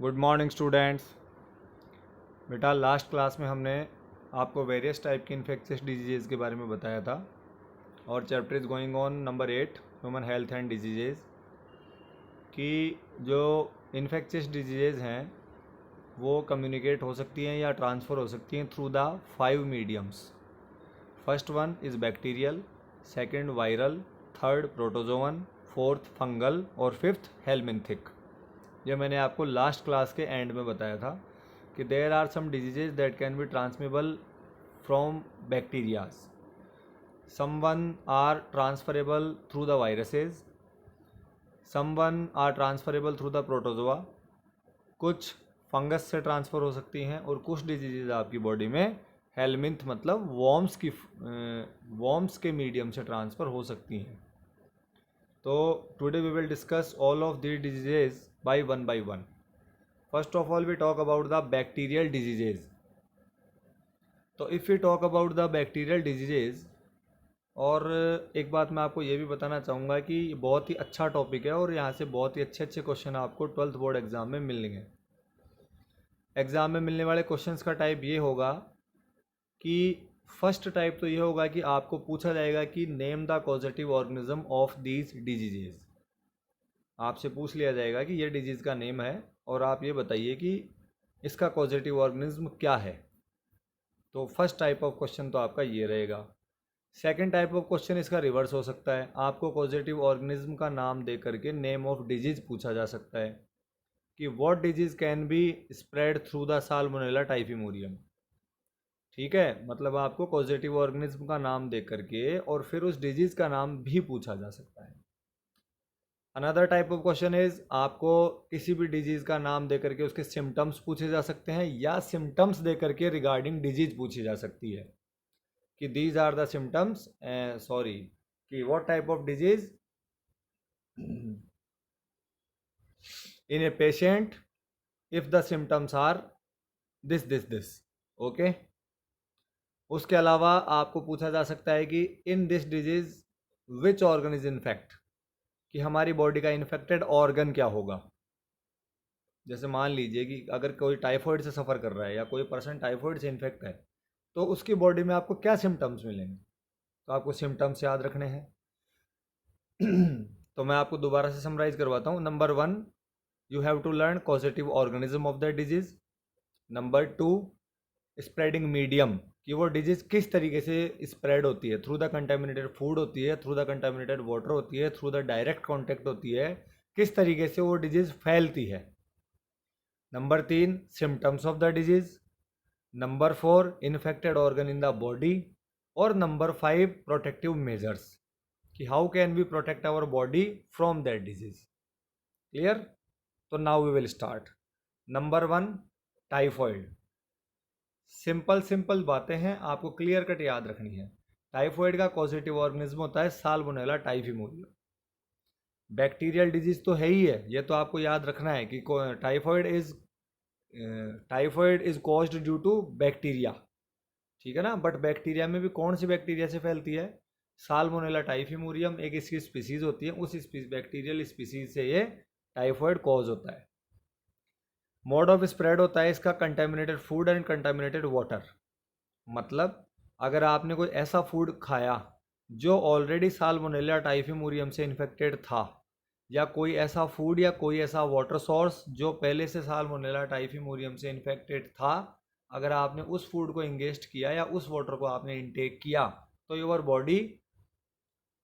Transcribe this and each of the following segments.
Good morning students. बेटा last class में हमने आपको वेरियस टाइप के इन्फेक्शियस डिजीज़ के बारे में बताया था और chapter is going on number 8 human health and disease कि जो इन्फेक्शियस डिजीज़ हैं वो कम्युनिकेट हो सकती हैं या ट्रांसफ़र हो सकती हैं through the 5 mediums. First one is bacterial, second viral, third protozoan, fourth fungal और फिफ्थ हेलमिंथिक। ये मैंने आपको लास्ट क्लास के एंड में बताया था कि there are some diseases that can be transmissible from bacterias, some one are transferable through the viruses, some one are transferable through the protozoa, कुछ फंगस से ट्रांसफ़र हो सकती हैं और कुछ डिजीजेज आपकी बॉडी में हेलमिंथ मतलब वॉर्म्स के मीडियम से ट्रांसफ़र हो सकती हैं। तो today we will discuss all of these diseases by one. First of all, we talk about the bacterial diseases. तो if we talk about the bacterial diseases, और एक बात मैं आपको ये भी बताना चाहूँगा कि बहुत ही अच्छा टॉपिक है और यहाँ से बहुत ही अच्छे अच्छे क्वेश्चन आपको 12th बोर्ड एग्ज़ाम में मिलेंगे। एग्ज़ाम में मिलने वाले क्वेश्चंस का टाइप ये होगा कि फर्स्ट टाइप तो ये होगा कि आपको पूछा जाएगा कि name the causative organism of these diseases. आपसे पूछ लिया जाएगा कि ये डिजीज़ का नेम है और आप ये बताइए कि इसका कॉजेटिव ऑर्गेनिज्म क्या है। तो फर्स्ट टाइप ऑफ क्वेश्चन तो आपका ये रहेगा। सेकंड टाइप ऑफ क्वेश्चन इसका रिवर्स हो सकता है, आपको पॉजिटिव ऑर्गेनिज्म का नाम दे करके नेम ऑफ डिजीज पूछा जा सकता है कि what disease can be spread through the salmonella typhimurium. ठीक है, मतलब आपको पॉजिटिव ऑर्गेनिज्म का नाम दे करके और फिर उस डिजीज का नाम भी पूछा जा सकता है। Another type of question is आपको किसी भी डिजीज का नाम दे करके उसके सिम्टम्स पूछे जा सकते हैं या सिम्टम्स दे करके रिगार्डिंग डिजीज पूछी जा सकती है कि these are the symptoms, sorry कि what type of disease in a patient if the symptoms are this. Okay, उसके अलावा आपको पूछा जा सकता है कि in this disease which organ is infect, कि हमारी बॉडी का इन्फेक्टेड ऑर्गन क्या होगा। जैसे मान लीजिए कि अगर कोई टाइफॉइड से सफ़र कर रहा है या कोई पर्सन टाइफॉइड से इन्फेक्ट है तो उसकी बॉडी में आपको क्या सिम्टम्स मिलेंगे, तो आपको सिम्टम्स याद रखने हैं। तो मैं आपको दोबारा से समराइज करवाता हूँ। Number 1, you have to learn causative organism of the disease. Number 2, spreading medium, कि वो डिजीज़ किस तरीके से स्प्रेड होती है, थ्रू द कंटेमिनेटेड फूड होती है, थ्रू द कंटेमिनेटेड वाटर होती है, थ्रू द डायरेक्ट कॉन्टेक्ट होती है, किस तरीके से वो डिजीज़ फैलती है। Number 3, symptoms of the disease. Number 4, infected organ in the body. और नंबर 5, प्रोटेक्टिव मेजर्स, कि how can we protect our body from that disease. Clear? तो now we will start. Number 1, typhoid. Simple बातें हैं, आपको clear cut याद रखनी है। Typhoid का पॉजिटिव ऑर्गेनिज्म होता है साल्मोनेला टाइफिमोरियम। बैक्टीरियल डिजीज तो है ही है, ये तो आपको याद रखना है कि typhoid is caused due to bacteria. ठीक है ना, बट बैक्टीरिया में भी कौन सी बैक्टीरिया से फैलती है? साल्मोनेला टाइफिमोरियम एक इसकी स्पीसीज होती है, उस बैक्टीरियल स्पीसीज से ये टाइफॉइड कॉज होता है। मोड ऑफ स्प्रेड होता है इसका contaminated food and contaminated water. मतलब अगर आपने कोई ऐसा फूड खाया जो ऑलरेडी साल्मोनेला टाइफिमोरियम से इन्फेक्टेड था, या कोई ऐसा फूड या कोई ऐसा वाटर सोर्स जो पहले से साल्मोनेला टाइफिमोरियम से इन्फेक्टेड था, अगर आपने उस फूड को इंगेस्ट किया या उस वाटर को आपने इंटेक किया तो your body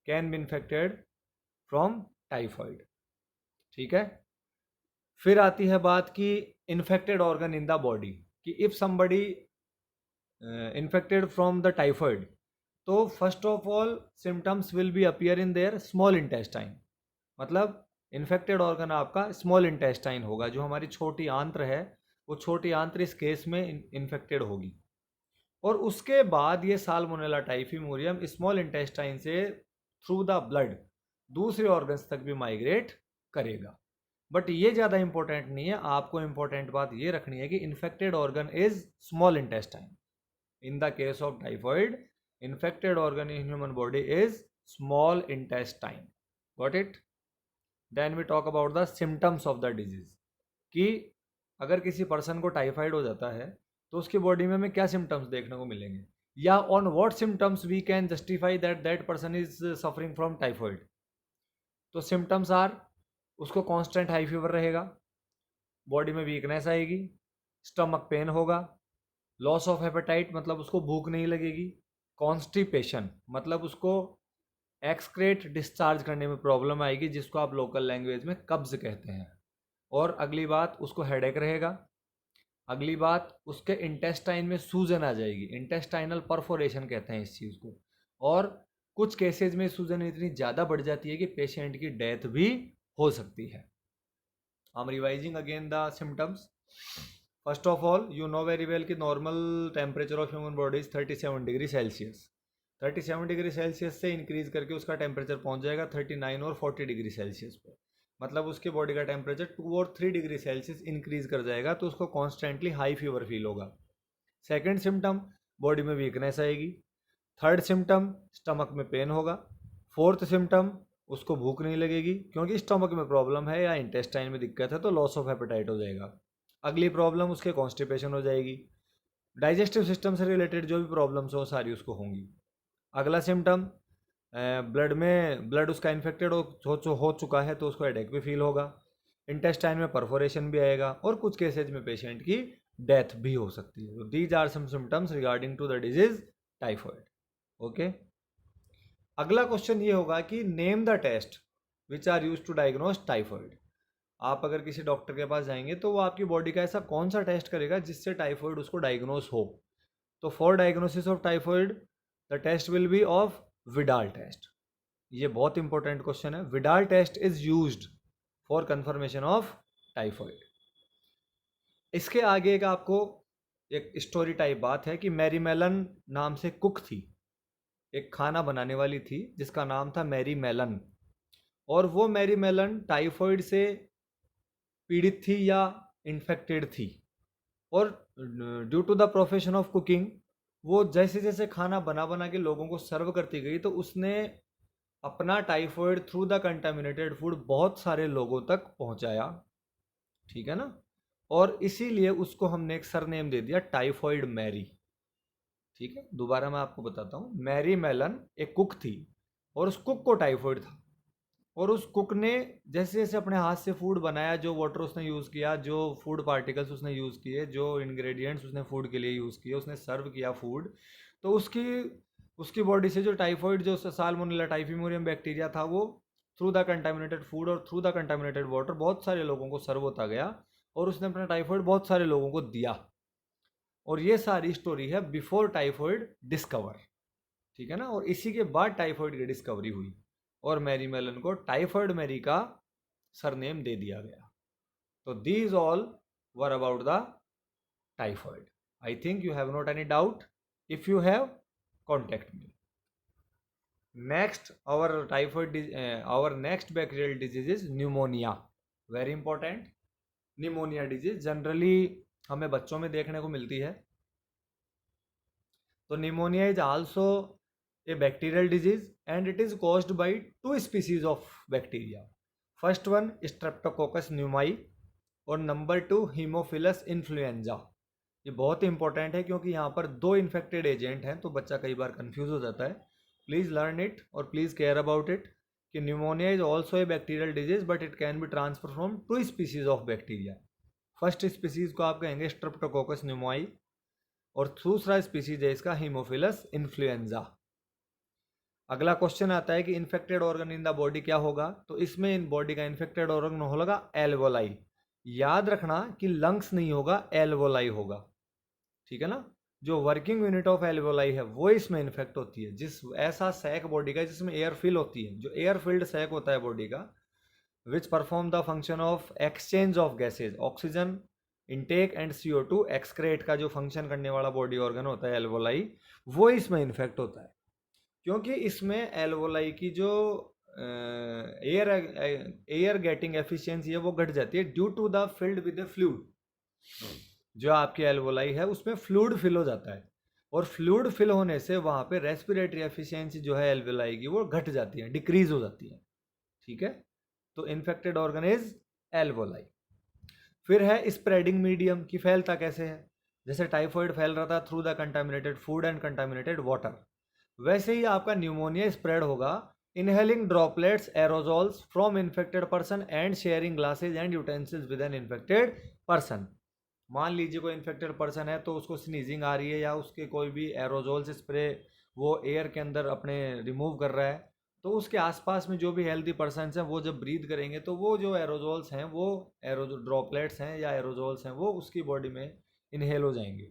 can be infected from typhoid. ठीक है, फिर आती है बात कि infected organ in the body, कि if somebody infected from the typhoid, तो first of all symptoms will be appear in their small intestine. मतलब इन्फेक्टेड ऑर्गन आपका स्मॉल इंटेस्टाइन होगा, जो हमारी छोटी आंत्र है, वो छोटी आंत्र इस केस में इन्फेक्टेड होगी। और उसके बाद ये साल्मोनेला टाइफिमोरियम स्मॉल इंटेस्टाइन से थ्रू द ब्लड दूसरे ऑर्गन्स तक भी माइग्रेट करेगा। बट ये ज़्यादा इंपॉर्टेंट नहीं है, आपको इंपॉर्टेंट बात ये रखनी है कि infected organ is small intestine. In the case of typhoid, infected organ in human body is small intestine. Got it? Then we talk about the symptoms of the disease. कि अगर किसी पर्सन को typhoid हो जाता है तो उसकी body में हमें क्या सिम्टम्स देखने को मिलेंगे, या on what symptoms we can justify that that person is suffering from typhoid. तो सिम्टम्स आर, उसको कांस्टेंट हाई फीवर रहेगा, बॉडी में वीकनेस आएगी, स्टमक पेन होगा, लॉस ऑफ हेपेटाइट मतलब उसको भूख नहीं लगेगी, कॉन्स्टिपेशन मतलब उसको एक्सक्रेट डिस्चार्ज करने में प्रॉब्लम आएगी जिसको आप लोकल लैंग्वेज में कब्ज कहते हैं। और अगली बात, उसको हेडेक रहेगा। अगली बात, उसके इंटेस्टाइन में सूजन आ जाएगी, इंटेस्टाइनल परफोरेशन कहते हैं इस चीज़ को। और कुछ केसेज में सूजन इतनी ज़्यादा बढ़ जाती है कि पेशेंट की डेथ भी हो सकती है। I am revising again the symptoms. First of all, you know very well कि normal temperature of human body is 37 degree Celsius. 37 degree Celsius से इंक्रीज करके उसका टेम्परेचर पहुंच जाएगा 39 और 40 डिग्री सेल्सियस पर। मतलब उसके बॉडी का टेम्परेचर 2 और 3 डिग्री सेल्सियस इंक्रीज कर जाएगा तो उसको कॉन्स्टेंटली हाई फीवर फील होगा। सेकेंड सिम्टम, बॉडी में वीकनेस आएगी। थर्ड सिम्टम, स्टमक में पेन होगा। फोर्थ सिम्टम, उसको भूख नहीं लगेगी क्योंकि स्टमक में प्रॉब्लम है या इंटेस्टाइन में दिक्कत है तो लॉस ऑफ हेपेटाइट हो जाएगा। अगली प्रॉब्लम उसके कॉन्स्टिपेशन हो जाएगी। डाइजेस्टिव सिस्टम से रिलेटेड जो भी प्रॉब्लम्स हो सारी उसको होंगी। अगला सिम्टम, ब्लड उसका इन्फेक्टेड हो चुका है तो उसको हेडेक भी फील होगा। इंटेस्टाइन में परफोरेशन भी आएगा और कुछ केसेज में पेशेंट की डेथ भी हो सकती है। These are some symptoms regarding to the disease typhoid. Okay, अगला क्वेश्चन ये होगा कि name the test which are use to diagnose typhoid. आप अगर किसी डॉक्टर के पास जाएंगे तो वो आपकी बॉडी का ऐसा कौन सा टेस्ट करेगा जिससे टाइफॉइड उसको डायग्नोज हो। तो for diagnosis of typhoid the test will be of Widal test. ये बहुत इंपॉर्टेंट क्वेश्चन है। Widal test is used for confirmation of typhoid. इसके आगे एक आपको एक स्टोरी टाइप बात है कि मैरी मेलन नाम से कुक थी, एक खाना बनाने वाली थी जिसका नाम था मैरी मेलन। और वो मैरी मेलन टाइफॉइड से पीड़ित थी या इन्फेक्टेड थी। और due to the profession of cooking वो जैसे जैसे खाना बना बना के लोगों को सर्व करती गई तो उसने अपना typhoid through the contaminated food बहुत सारे लोगों तक पहुंचाया। ठीक है ना। और इसीलिए उसको हमने एक सरनेम दे दिया टाइफॉइड मैरी। ठीक है, दोबारा मैं आपको बताता हूँ। मैरी मेलन एक कुक थी और उस कुक को टाइफॉइड था। और उस कुक ने जैसे जैसे अपने हाथ से फूड बनाया, जो वाटर उसने यूज़ किया, जो फूड पार्टिकल्स उसने यूज़ किए, जो इंग्रेडिएंट्स उसने फूड के लिए यूज़ किए, उसने सर्व किया फूड, तो उसकी उसकी बॉडी से जो टाइफॉइड, जो साल्मोनेला टाइफिमोरियम बैक्टीरिया था, वो थ्रू द कंटामिनेटेड फूड और थ्रू द कंटामिनेटेड वाटर बहुत सारे लोगों को सर्व होता गया और उसने अपना टाइफॉइड बहुत सारे लोगों को दिया। और ये सारी स्टोरी है बिफोर टाइफॉइड डिस्कवर। ठीक है ना। और इसी के बाद टाइफॉइड की डिस्कवरी हुई और मैरी मेलन को टाइफॉइड मैरी का सरनेम दे दिया गया। तो these all were about the typhoid. I think you have not any doubt. If you have, contact me. Next our next bacterial disease is pneumonia. Very important. Pneumonia disease generally हमें बच्चों में देखने को मिलती है। तो pneumonia is also a bacterial disease and it is caused by 2 species of bacteria. First one Streptococcus न्यूमाई और number 2 Haemophilus influenza. ये बहुत इंपॉर्टेंट है क्योंकि यहाँ पर 2 इन्फेक्टेड एजेंट हैं तो बच्चा कई बार कंफ्यूज हो जाता है। प्लीज़ लर्न इट और प्लीज़ केयर अबाउट इट कि pneumonia is also a bacterial disease but it can be transfer from 2 species of bacteria. First species को आप कहेंगे स्ट्रेप्टोकोकस न्यूमाई और दूसरा स्पीसीज है इसका हीमोफिलस इन्फ्लुएंजा। अगला क्वेश्चन आता है कि infected organ in the body क्या होगा। तो इसमें इन बॉडी का इन्फेक्टेड ऑर्गन होगा एल्वोलाई। याद रखना कि लंग्स नहीं होगा, एल्वोलाई होगा। ठीक है ना। जो वर्किंग यूनिट ऑफ एल्वोलाई है वो इसमें इन्फेक्ट होती है। जिस ऐसा सैक बॉडी का जिसमें एयर फिल होती है, जो एयर फिल्ड सैक होता है बॉडी का, which perform the function of exchange of gases, oxygen intake and CO2 excrete का जो फंक्शन करने वाला बॉडी ऑर्गन होता है एल्वोलाई, वो इसमें इन्फेक्ट होता है। क्योंकि इसमें एल्वोलाई की जो एयर गेटिंग एफिशिएंसी है वो घट जाती है due to the filled with the fluid. जो आपकी एल्वोलाई है उसमें फ्लूइड फिल हो जाता है और फ्लूइड फिल होने से वहाँ पे रेस्पिरेटरी एफिशिएंसी जो है एल्वोलाई की वो घट जाती है, डिक्रीज हो जाती है। ठीक है। तो इन्फेक्टेड ऑर्गन इज एल्वोलाई। फिर है स्प्रेडिंग मीडियम, कि फैलता कैसे है। जैसे टाइफॉइड फैल रहा था through the contaminated food and contaminated water, वैसे ही आपका न्यूमोनिया स्प्रेड होगा inhaling droplets aerosols from infected person and sharing glasses and utensils with an infected person. मान लीजिए कोई इन्फेक्टेड पर्सन है तो उसको स्नीजिंग आ रही है या उसके कोई भी एरोजोल्स स्प्रे वो एयर के अंदर अपने रिमूव कर रहा है, तो उसके आसपास में जो भी हेल्दी पर्सन हैं वो जब ब्रीथ करेंगे तो वो जो एरोजोल्स हैं, वो एरोजो ड्रॉपलेट्स हैं या एरोजोल्स हैं, वो उसकी बॉडी में इनहेल हो जाएंगे।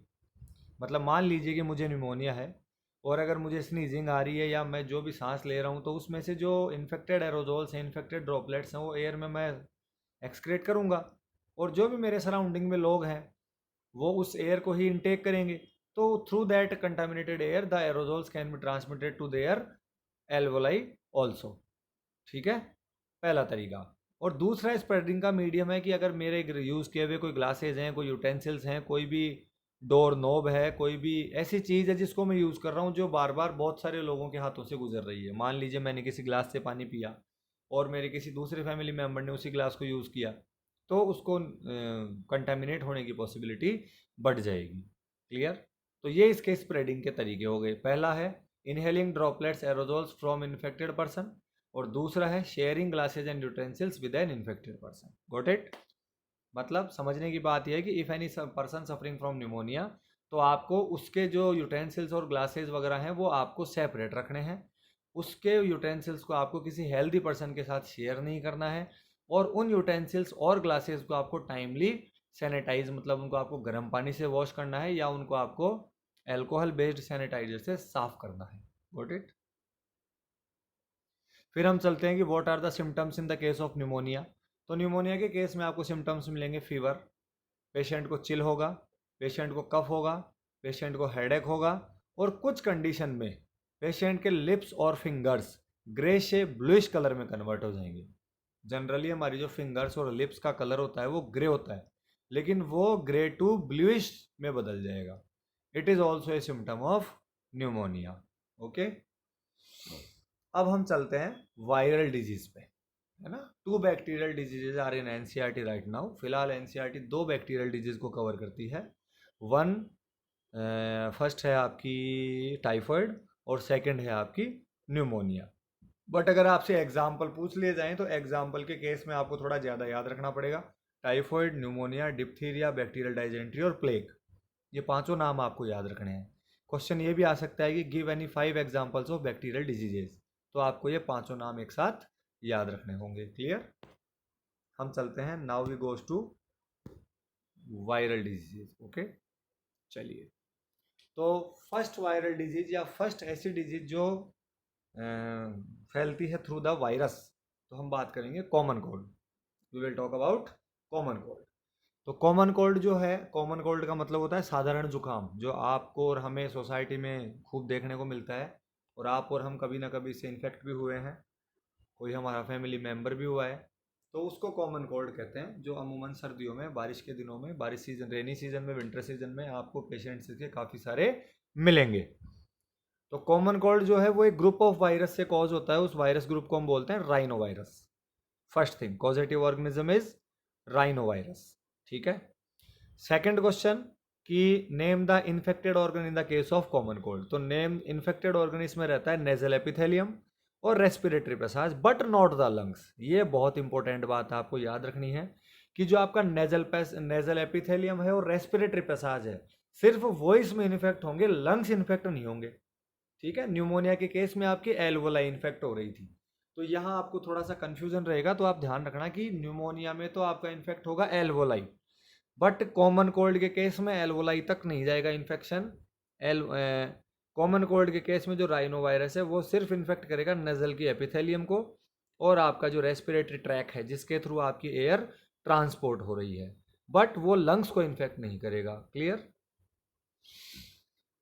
मतलब मान लीजिए कि मुझे निमोनिया है और अगर मुझे स्नीजिंग आ रही है या मैं जो भी सांस ले रहा हूँ तो उसमें से जो इन्फेक्टेड एरोजोल्स हैं, इन्फेक्टेड ड्रॉपलेट्स हैं, वो एयर में मैं एक्सक्रेट करूँगा और जो भी मेरे सराउंडिंग में लोग हैं वो उस एयर को ही इनटेक करेंगे। तो through that contaminated air the aerosols can be transmitted to their alveoli also. ठीक है, पहला तरीका। और दूसरा स्प्रेडिंग का मीडियम है कि अगर मेरे यूज़ किए हुए कोई ग्लासेज हैं, कोई यूटेंसिल्स हैं, कोई भी डोर नोब है, कोई भी ऐसी चीज़ है जिसको मैं यूज़ कर रहा हूँ जो बार बार बहुत सारे लोगों के हाथों से गुजर रही है। मान लीजिए मैंने किसी ग्लास से पानी पिया और मेरे किसी दूसरे फैमिली मेम्बर ने उसी ग्लास को यूज़ किया, तो उसको कंटेमिनेट होने की पॉसिबिलिटी बढ़ जाएगी। क्लियर। तो ये इसके स्प्रेडिंग के तरीके हो गए। पहला है inhaling droplets aerosols from infected person और दूसरा है sharing glasses and utensils with an infected person. Got it. मतलब समझने की बात यह है कि if any person suffering from pneumonia तो आपको उसके जो यूटेंसिल्स और ग्लासेस वगैरह हैं वो आपको सेपरेट रखने हैं। उसके यूटेंसिल्स को आपको किसी हेल्दी पर्सन के साथ शेयर नहीं करना है और उन यूटेंसिल्स और ग्लासेस को आपको टाइमली सैनिटाइज, मतलब उनको आपको गर्म पानी से वॉश करना है या उनको आपको एल्कोहल बेस्ड सैनिटाइजर से साफ करना है। Got it. फिर हम चलते हैं कि what are the symptoms in the case of pneumonia. तो न्यूमोनिया के केस में आपको सिम्टम्स मिलेंगे फीवर, पेशेंट को चिल होगा, पेशेंट को कफ होगा, पेशेंट को हेडेक होगा और कुछ कंडीशन में पेशेंट के लिप्स और फिंगर्स ग्रे से ब्लूइश कलर में कन्वर्ट हो जाएंगे। जनरली हमारी जो फिंगर्स और लिप्स का कलर होता है वो ग्रे होता है, लेकिन वो ग्रे टू ब्लूइश में बदल जाएगा। It is also a symptom of pneumonia. Okay, अब हम चलते हैं वायरल डिजीज पे, है ना। 2 bacterial diseases are in NCERT right now. फिलहाल एनसीईआरटी 2 बैक्टीरियल डिजीज को कवर करती है। वन फर्स्ट है आपकी टाइफॉइड और सेकंड है आपकी न्यूमोनिया। बट अगर आपसे एग्जाम्पल पूछ लिए जाएं तो एग्जाम्पल के केस में आपको थोड़ा ज़्यादा याद रखना पड़ेगा। टाइफॉइड, न्यूमोनिया, डिप्थीरिया, बैक्टीरियल डाइजेंट्री और प्लेग, ये पांचों नाम आपको याद रखने हैं। क्वेश्चन ये भी आ सकता है कि give any 5 examples of bacterial diseases, तो आपको ये पांचों नाम एक साथ याद रखने होंगे। क्लियर। हम चलते हैं, now we goes to viral diseases. Okay, चलिए। तो फर्स्ट वायरल डिजीज या फर्स्ट ऐसी डिजीज जो फैलती है थ्रू द वायरस, तो हम बात करेंगे common cold. We will talk about common cold. तो कॉमन कोल्ड जो है, कॉमन कोल्ड का मतलब होता है साधारण जुकाम, जो आपको और हमें सोसाइटी में खूब देखने को मिलता है और आप और हम कभी ना कभी इससे इन्फेक्ट भी हुए हैं, कोई हमारा फैमिली मेम्बर भी हुआ है, तो उसको कॉमन कोल्ड कहते हैं। जो अमूमन सर्दियों में, बारिश के दिनों में, बारिश सीजन, रेनी सीजन में, विंटर सीजन में आपको पेशेंट्स के काफ़ी सारे मिलेंगे। तो कॉमन कोल्ड जो है वो एक ग्रुप ऑफ वायरस से कॉज होता है। उस वायरस ग्रुप को हम बोलते हैं rhino virus. First thing, causative organism is rhino virus. ठीक है। सेकंड क्वेश्चन कि name the infected organ in the case of common cold. तो नेम इन्फेक्टेड ऑर्गन इसमें रहता है नेजल एपिथेलियम और respiratory passage, but not the lungs. ये बहुत इंपॉर्टेंट बात आपको याद रखनी है कि जो आपका नेजल एपिथेलियम है और रेस्पिरेटरी पैसेज है, सिर्फ वो इसमें इन्फेक्ट होंगे, लंग्स इन्फेक्ट नहीं होंगे। ठीक है। न्यूमोनिया के केस में आपकी एल्वोलाई इन्फेक्ट हो रही थी, तो यहाँ आपको थोड़ा सा कंफ्यूजन रहेगा, तो आप ध्यान रखना कि न्यूमोनिया में तो आपका इन्फेक्ट होगा एल्वोलाई, बट कॉमन कोल्ड के केस में एल्वोलाई तक नहीं जाएगा इन्फेक्शन। कॉमन कोल्ड के केस में जो राइनो वायरस है वो सिर्फ इन्फेक्ट करेगा नजल की एपिथेलियम को और आपका जो रेस्पिरेटरी ट्रैक है जिसके थ्रू आपकी एयर ट्रांसपोर्ट हो रही है, बट वो लंग्स को इन्फेक्ट नहीं करेगा। क्लियर।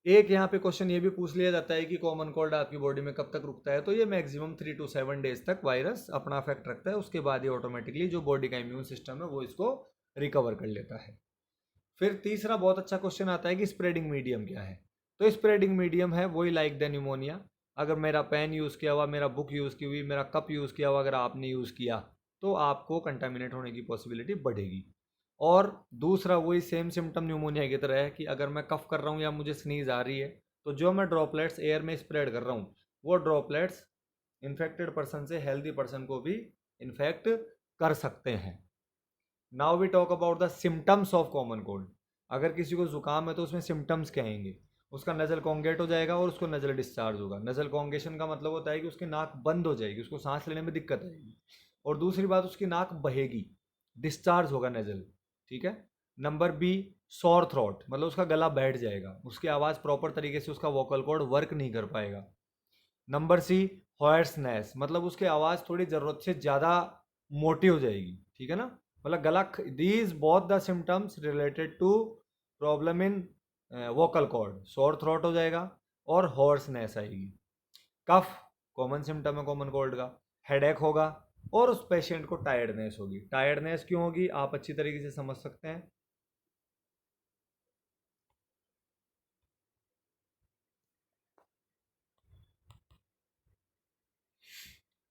एक यहाँ पे क्वेश्चन ये भी पूछ लिया जाता है कि कॉमन कोल्ड आपकी बॉडी में कब तक रुकता है, तो ये मैक्सिमम 3 to 7 डेज तक वायरस अपना इफेक्ट रखता है। उसके बाद ये ऑटोमेटिकली जो बॉडी का इम्यून सिस्टम है वो इसको रिकवर कर लेता है। फिर तीसरा बहुत अच्छा क्वेश्चन आता है कि स्प्रेडिंग मीडियम क्या है। तो स्प्रेडिंग मीडियम है वही लाइक द न्यूमोनिया। अगर मेरा पेन यूज़ किया हुआ, मेरा बुक यूज़ की हुई, मेरा कप यूज़ किया हुआ अगर आपने यूज़ किया तो आपको कंटामिनेट होने की पॉसिबिलिटी बढ़ेगी। और दूसरा वही सेम सिम्टम न्यूमोनिया की तरह है कि अगर मैं कफ कर रहा हूँ या मुझे स्नीज आ रही है तो जो मैं ड्रॉपलेट्स एयर में स्प्रेड कर रहा हूँ वो ड्रॉपलेट्स इन्फेक्टेड पर्सन से हेल्दी पर्सन को भी इन्फेक्ट कर सकते हैं। Now we talk about the symptoms of common cold. अगर किसी को जुकाम है तो उसमें सिम्टम्स क्या आएंगे? उसका नजल कॉन्गेट हो जाएगा और उसको नजल डिस्चार्ज होगा। नजल कॉन्गेशन का मतलब होता है कि उसकी नाक बंद हो जाएगी, उसको सांस लेने में दिक्कत आएगी। और दूसरी बात, उसकी नाक बहेगी, डिस्चार्ज होगा नजल। ठीक है। नंबर बी, सॉर थ्रोट, मतलब उसका गला बैठ जाएगा, उसकी आवाज़ प्रॉपर तरीके से, उसका वोकल कॉर्ड वर्क नहीं कर पाएगा। नंबर सी, हॉर्सनेस, मतलब उसकी आवाज़ थोड़ी ज़रूरत से ज़्यादा मोटी हो जाएगी। ठीक है ना, मतलब गला, these both the symptoms related to problem in vocal cord, sore throat हो जाएगा और हॉर्सनेस आएगी। कफ कॉमन सिम्टम है कॉमन कोल्ड का। हेडेक होगा और उस पेशेंट को टायर्डनेस होगी। टायर्डनेस क्यों होगी आप अच्छी तरीके से समझ सकते हैं।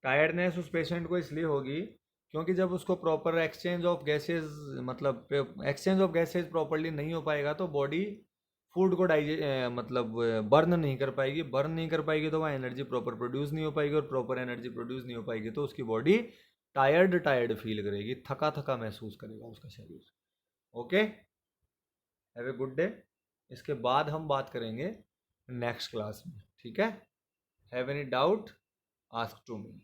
टायर्डनेस उस पेशेंट को इसलिए होगी क्योंकि जब उसको प्रॉपर एक्सचेंज ऑफ गैसेज, मतलब एक्सचेंज ऑफ गैसेज प्रॉपरली नहीं हो पाएगा तो बॉडी फूड को मतलब बर्न नहीं कर पाएगी। बर्न नहीं कर पाएगी तो वहाँ एनर्जी प्रॉपर प्रोड्यूस नहीं हो पाएगी, और प्रॉपर एनर्जी प्रोड्यूस नहीं हो पाएगी तो उसकी बॉडी टायर्ड टायर्ड फील करेगी, थका थका महसूस करेगा उसका शरीर। Okay, have a good day. इसके बाद हम बात करेंगे नेक्स्ट क्लास में। ठीक है। Have any doubt, ask to me.